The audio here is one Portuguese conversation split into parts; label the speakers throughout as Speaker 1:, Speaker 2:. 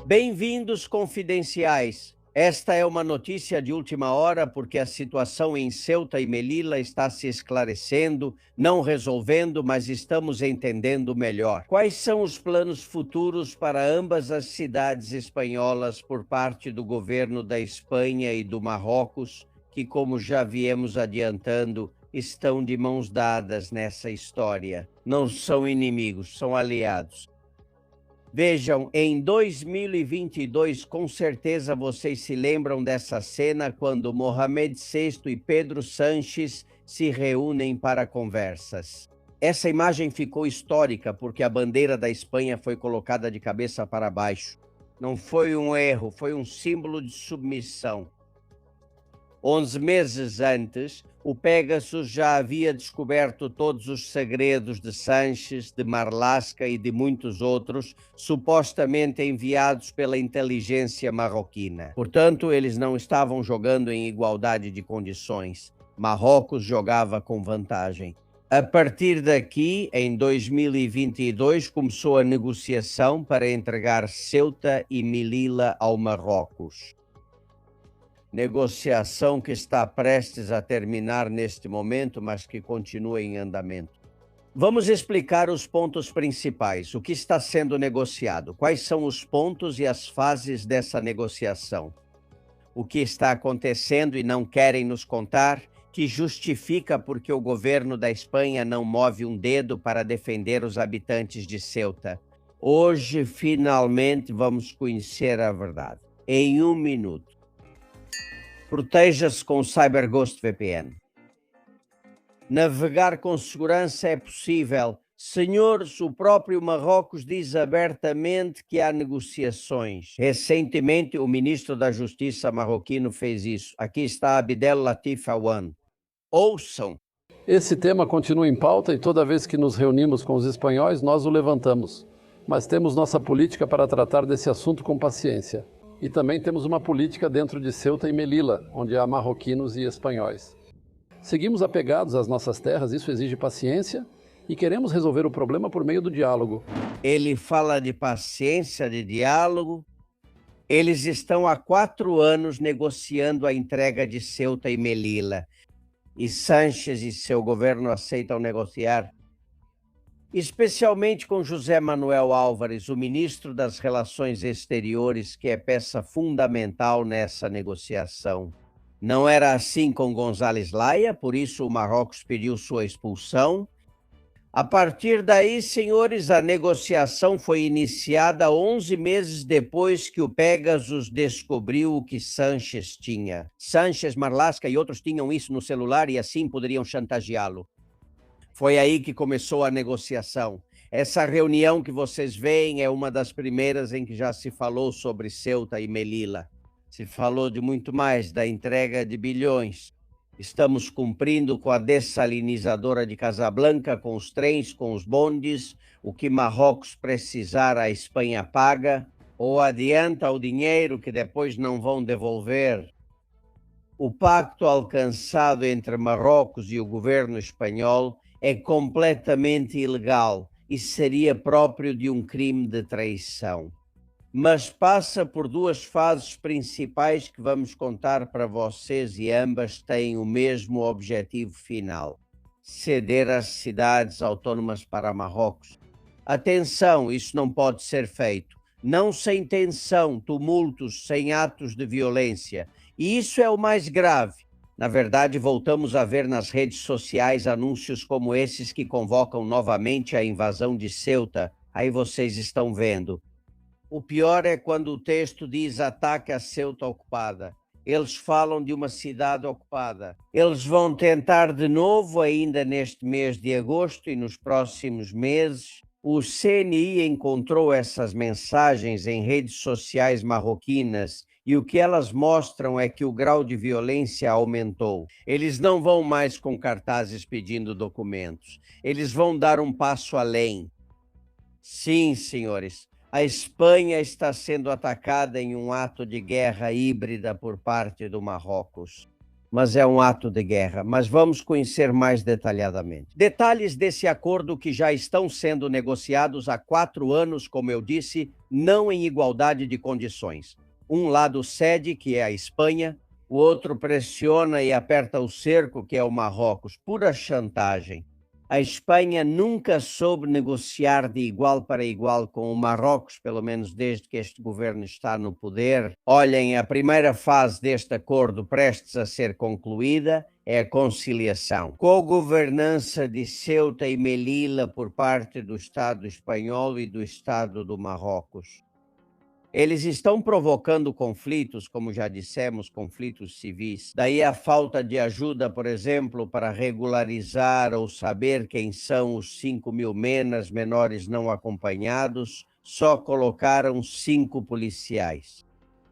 Speaker 1: Bem-vindos, confidenciais. Esta é uma notícia de última hora porque a situação em Ceuta e Melilla está se esclarecendo, não resolvendo, mas estamos entendendo melhor. Quais são os planos futuros para ambas as cidades espanholas por parte do governo da Espanha e do Marrocos, que, como já viemos adiantando, estão de mãos dadas nessa história? Não são inimigos, são aliados. Vejam, em 2022, com certeza vocês se lembram dessa cena quando Mohamed VI e Pedro Sánchez se reúnem para conversas. Essa imagem ficou histórica porque a bandeira da Espanha foi colocada de cabeça para baixo. Não foi um erro, foi um símbolo de submissão. 11 meses antes, o Pegasus já havia descoberto todos os segredos de Sánchez, de Marlaska e de muitos outros, supostamente enviados pela inteligência marroquina. Portanto, eles não estavam jogando em igualdade de condições. Marrocos jogava com vantagem. A partir daqui, em 2022, começou a negociação para entregar Ceuta e Melilla ao Marrocos. Negociação que está prestes a terminar neste momento, mas que continua em andamento. Vamos explicar os pontos principais, o que está sendo negociado, quais são os pontos e as fases dessa negociação. O que está acontecendo e não querem nos contar, que justifica porque o governo da Espanha não move um dedo para defender os habitantes de Ceuta. Hoje, finalmente, vamos conhecer a verdade. Em 1 minuto. Proteja-se com o CyberGhost VPN. Navegar com segurança é possível. Senhores, o próprio Marrocos diz abertamente que há negociações. Recentemente, o ministro da Justiça marroquino fez isso. Aqui está Abdel Latif Awan. Ouçam.
Speaker 2: Esse tema continua em pauta e toda vez que nos reunimos com os espanhóis, nós o levantamos. Mas temos nossa política para tratar desse assunto com paciência. E também temos uma política dentro de Ceuta e Melilla, onde há marroquinos e espanhóis. Seguimos apegados às nossas terras, isso exige paciência, e queremos resolver o problema por meio do diálogo.
Speaker 1: Ele fala de paciência, de diálogo. Eles estão há 4 anos negociando a entrega de Ceuta e Melilla. E Sánchez e seu governo aceitam negociar. Especialmente com José Manuel Álvares, o ministro das Relações Exteriores, que é peça fundamental nessa negociação. Não era assim com González Laya, por isso o Marrocos pediu sua expulsão. A partir daí, senhores, a negociação foi iniciada 11 meses depois que o Pegasus descobriu o que Sánchez tinha. Sánchez, Marlaska e outros tinham isso no celular e assim poderiam chantageá-lo. Foi aí que começou a negociação. Essa reunião que vocês veem é uma das primeiras em que já se falou sobre Ceuta e Melilla. Se falou de muito mais, da entrega de bilhões. Estamos cumprindo com a dessalinizadora de Casablanca, com os trens, com os bondes. O que Marrocos precisar, a Espanha paga, ou adianta o dinheiro que depois não vão devolver. O pacto alcançado entre Marrocos e o governo espanhol é completamente ilegal e seria próprio de um crime de traição. Mas passa por 2 fases principais que vamos contar para vocês e ambas têm o mesmo objetivo final: ceder as cidades autónomas para Marrocos. Atenção, isso não pode ser feito. Não sem tensão, tumultos, sem atos de violência. E isso é o mais grave. Na verdade, voltamos a ver nas redes sociais anúncios como esses que convocam novamente a invasão de Ceuta. Aí vocês estão vendo. O pior é quando o texto diz ataque a Ceuta ocupada. Eles falam de uma cidade ocupada. Eles vão tentar de novo ainda neste mês de agosto e nos próximos meses. O CNI encontrou essas mensagens em redes sociais marroquinas e o que elas mostram é que o grau de violência aumentou. Eles não vão mais com cartazes pedindo documentos. Eles vão dar um passo além. Sim, senhores, a Espanha está sendo atacada em um ato de guerra híbrida por parte do Marrocos. mas é um ato de guerra. Mas vamos conhecer mais detalhadamente. Detalhes desse acordo que já estão sendo negociados há 4 anos, como eu disse, não em igualdade de condições. Um lado cede, que é a Espanha, o outro pressiona e aperta o cerco, que é o Marrocos. Pura chantagem. A Espanha nunca soube negociar de igual para igual com o Marrocos, pelo menos desde que este governo está no poder. Olhem, a primeira fase deste acordo prestes a ser concluída é a conciliação. Co-governança de Ceuta e Melilla por parte do Estado espanhol e do Estado do Marrocos. Eles estão provocando conflitos, como já dissemos, conflitos civis. Daí a falta de ajuda, por exemplo, para regularizar ou saber quem são os 5.000 menas menores não acompanhados, só colocaram 5 policiais.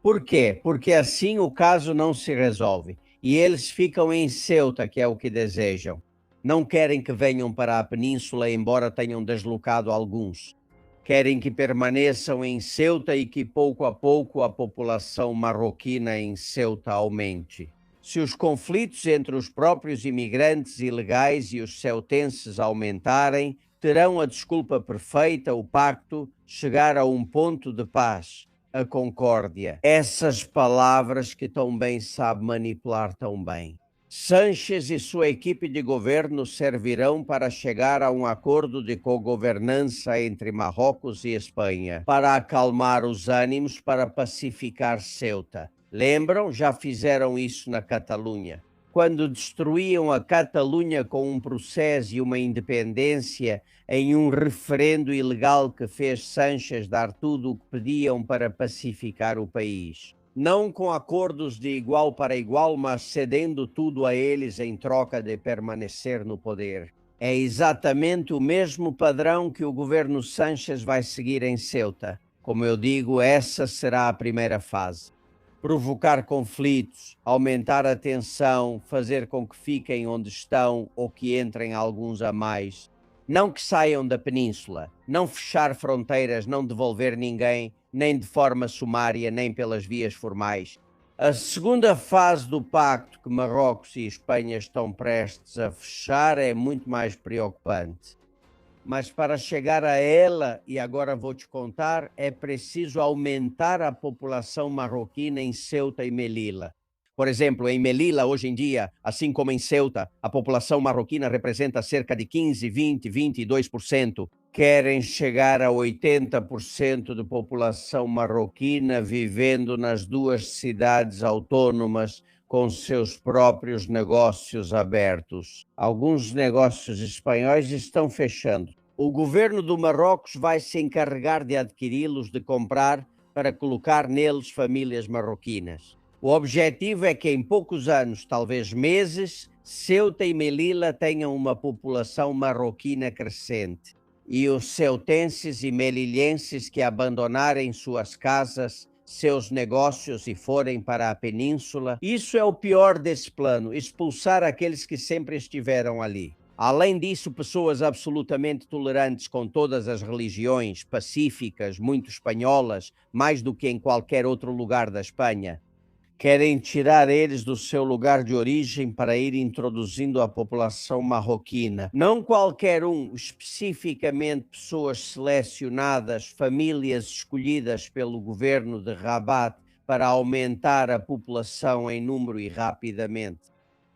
Speaker 1: Por quê? Porque assim o caso não se resolve. E eles ficam em Ceuta, que é o que desejam. Não querem que venham para a península, embora tenham deslocado alguns. Querem que permaneçam em Ceuta e que pouco a pouco a população marroquina em Ceuta aumente. Se os conflitos entre os próprios imigrantes ilegais e os ceutenses aumentarem, terão a desculpa perfeita, o pacto, chegar a um ponto de paz, a concórdia. Essas palavras que tão bem sabe manipular tão bem. Sánchez e sua equipe de governo servirão para chegar a um acordo de cogovernança entre Marrocos e Espanha, para acalmar os ânimos, para pacificar Ceuta. Lembram? Já fizeram isso na Catalunha. Quando destruíam a Catalunha com um processo e uma independência em um referendo ilegal que fez Sánchez dar tudo o que pediam para pacificar o país. Não com acordos de igual para igual, mas cedendo tudo a eles em troca de permanecer no poder. É exatamente o mesmo padrão que o governo Sánchez vai seguir em Ceuta. Como eu digo, essa será a primeira fase. Provocar conflitos, aumentar a tensão, fazer com que fiquem onde estão ou que entrem alguns a mais. Não que saiam da península, não fechar fronteiras, não devolver ninguém, nem de forma sumária, nem pelas vias formais. A segunda fase do pacto que Marrocos e Espanha estão prestes a fechar é muito mais preocupante. Mas para chegar a ela, e agora vou-te contar, é preciso aumentar a população marroquina em Ceuta e Melilla. Por exemplo, em Melilla, hoje em dia, assim como em Ceuta, a população marroquina representa cerca de 15, 20, 22%. Querem chegar a 80% de população marroquina vivendo nas duas cidades autônomas com seus próprios negócios abertos. Alguns negócios espanhóis estão fechando. O governo do Marrocos vai se encarregar de adquiri-los, de comprar, para colocar neles famílias marroquinas. O objetivo é que em poucos anos, talvez meses, Ceuta e Melilla tenham uma população marroquina crescente. E os ceutenses e melilhenses que abandonarem suas casas, seus negócios e forem para a península, isso é o pior desse plano, expulsar aqueles que sempre estiveram ali. Além disso, pessoas absolutamente tolerantes com todas as religiões, pacíficas, muito espanholas, mais do que em qualquer outro lugar da Espanha. Querem tirar eles do seu lugar de origem para ir introduzindo a população marroquina. Não qualquer um, especificamente pessoas selecionadas, famílias escolhidas pelo governo de Rabat para aumentar a população em número e rapidamente.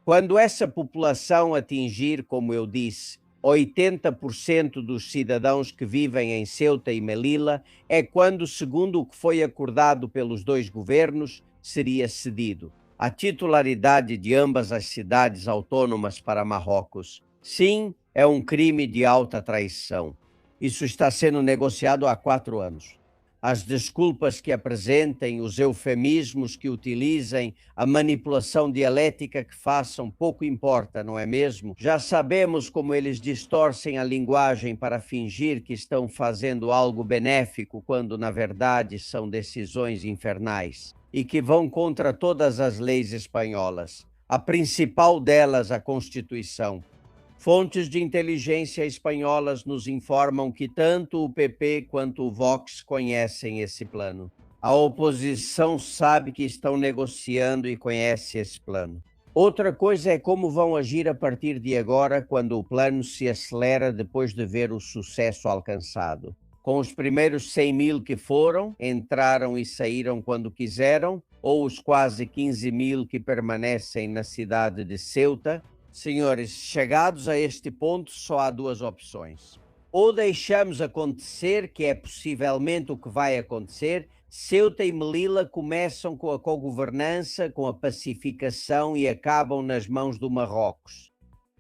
Speaker 1: Quando essa população atingir, como eu disse, 80% dos cidadãos que vivem em Ceuta e Melilla, é quando, segundo o que foi acordado pelos dois governos, seria cedido a titularidade de ambas as cidades autônomas para Marrocos. Sim, é um crime de alta traição. Isso está sendo negociado há 4 anos. As desculpas que apresentem, os eufemismos que utilizem, a manipulação dialética que façam, pouco importa, não é mesmo? Já sabemos como eles distorcem a linguagem para fingir que estão fazendo algo benéfico, quando, na verdade, são decisões infernais e que vão contra todas as leis espanholas. A principal delas, a Constituição. Fontes de inteligência espanholas nos informam que tanto o PP quanto o Vox conhecem esse plano. A oposição sabe que estão negociando e conhece esse plano. Outra coisa é como vão agir a partir de agora, quando o plano se acelera depois de ver o sucesso alcançado. Com os primeiros 100.000 que foram, entraram e saíram quando quiseram, ou os quase 15.000 que permanecem na cidade de Ceuta. Senhores, chegados a este ponto, só há duas opções. Ou deixamos acontecer, que é possivelmente o que vai acontecer. Ceuta e Melilla começam com a cogovernança, com a pacificação e acabam nas mãos do Marrocos.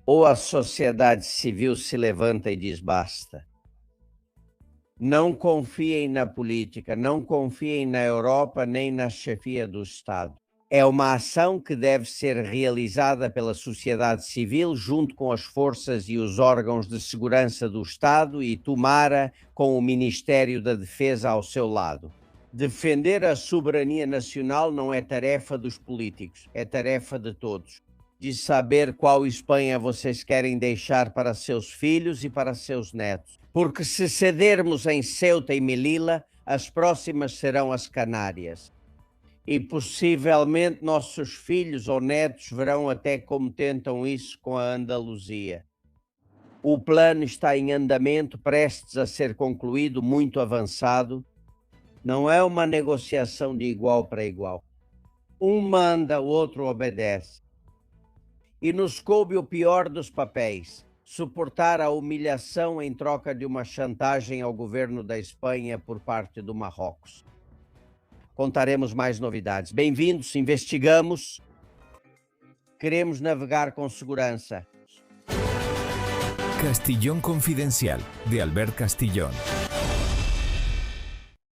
Speaker 1: Ou a sociedade civil se levanta e diz basta. Não confiem na política, não confiem na Europa nem na chefia do Estado. É uma ação que deve ser realizada pela sociedade civil junto com as forças e os órgãos de segurança do Estado e tomara com o Ministério da Defesa ao seu lado. Defender a soberania nacional não é tarefa dos políticos, é tarefa de todos. De saber qual Espanha vocês querem deixar para seus filhos e para seus netos. Porque se cedermos em Ceuta e Melilla, as próximas serão as Canárias. E possivelmente nossos filhos ou netos verão até como tentam isso com a Andaluzia. O plano está em andamento, prestes a ser concluído, muito avançado. Não é uma negociação de igual para igual. Um manda, o outro obedece. E nos coube o pior dos papéis, suportar a humilhação em troca de uma chantagem ao governo da Espanha por parte do Marrocos. Contaremos mais novidades. Bem-vindos, investigamos. Queremos navegar com segurança.
Speaker 3: Castillón Confidencial, de Albert Castillón.